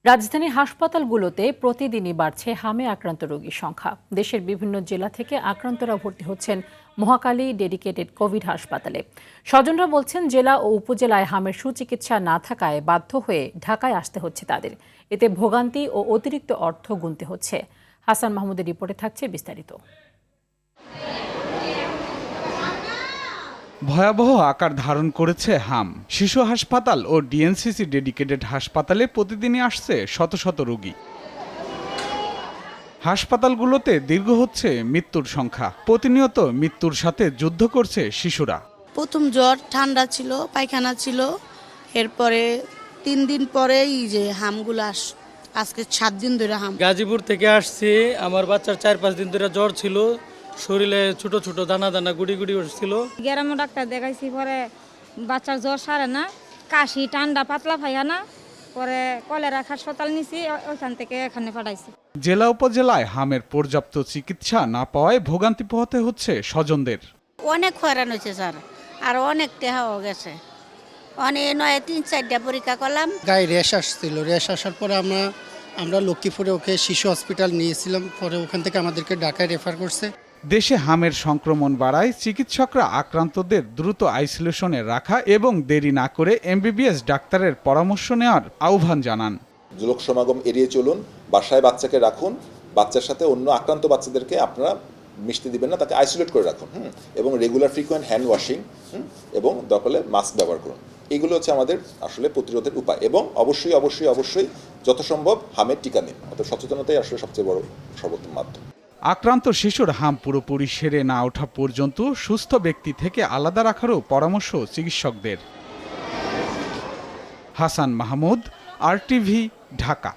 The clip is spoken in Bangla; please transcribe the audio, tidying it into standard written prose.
রাজধানীর হাসপাতালগুলোতে প্রতিদিনই বাড়ছে হামে আক্রান্ত রোগীর সংখ্যা। দেশের বিভিন্ন জেলা থেকে আক্রান্তরা ভর্তি হচ্ছেন মহাখালী ডেডিকেটেড কোভিড হাসপাতালে। স্বজনরা বলছেন, জেলা ও উপজেলায় হামের সুচিকিৎসা না থাকায় বাধ্য হয়ে ঢাকায় আসতে হচ্ছে তাদের। এতে ভোগান্তি ও অতিরিক্ত অর্থ গুনতে হচ্ছে। হাসান মাহমুদের রিপোর্টে থাকছে বিস্তারিত। ভয়াবহ আকার ধারণ করেছে হাম। শিশু হাসপাতাল ও ডিএনসিসি ডেডিকেটেড হাসপাতালে প্রতিদিনই আসছে শত শত রোগী। হাসপাতালগুলোতে দীর্ঘ হচ্ছে মৃত্যুর সংখ্যা। প্রতিনিয়ত মৃত্যুর সাথে যুদ্ধ করছে শিশুরা। প্রথম জ্বর, ঠান্ডা ছিল, পায়খানা ছিল, এরপরে 3 দিন পরেই যে হামগুলো আজকে 7 দিন ধরে হাম। গাজীপুর থেকে আসছি, আমার বাচ্চার 4-5 দিন ধরে জ্বর ছিল, শরীরে ছোট ছোট দানা দানা গুড়ি গুড়ি উঠছিল। গ্রামে ডাক্তার দেখাইছি, পরে বাচ্চার জ্বর সারে না, কাশি, ঠান্ডা, পাতলা পায়খানা, পরে কলেরা হাসপাতাল নিছি, ওইখান থেকে এখানে পাঠাইছি। জেলা উপজেলায় হামের পর্যাপ্ত চিকিৎসা না পাওয়ায় ভোগান্তি পোহাতে হচ্ছে স্বজনদের। অনেক হয়রান হয়েছে স্যার, আর অনেক টেহাও গেছে। অনেক নয় 3-4টা পরীক্ষা করলাম। গায়ে র্যাশ আসছিল, র্যাশ আসার পরে আমরা লক্ষ্মীপুরে ওকে শিশু হসপিটাল নিয়েছিলাম, পরে ওখান থেকে আমাদেরকে ঢাকায় রেফার করছে। দেশে হামের সংক্রমণ বাড়ায় চিকিৎসকরা আক্রান্তদের দ্রুত আইসোলেশনে রাখা এবং দেরি না করে এমবিবিএস ডাক্তারের পরামর্শ নেওয়ার আহ্বান জানান। লোক সমাগম এড়িয়ে চলুন, বাসায় বাচ্চাকে রাখুন, বাচ্চার সাথে অন্য আক্রান্ত বাচ্চাদেরকে আপনারা মিশতে দিবেন না, তাকে আইসোলেট করে রাখুন এবং রেগুলার ফ্রিকোয়েন্ট হ্যান্ড ওয়াশিং এবং দরকার হলে মাস্ক ব্যবহার করুন। এগুলো হচ্ছে আমাদের আসলে প্রতিরোধের উপায়। এবং অবশ্যই অবশ্যই অবশ্যই যত সম্ভব হামের টিকা নিন। অর্থাৎ সচেতনতাই আসলে সবচেয়ে বড় সর্বোত্তম মাধ্যম। আক্রান্ত শিশুর হাম পুরোপুরি সেরে না ওঠা পর্যন্ত সুস্থ ব্যক্তি থেকে আলাদা রাখারও পরামর্শ চিকিৎসকদের। হাসান মাহমুদ, RTV, ঢাকা।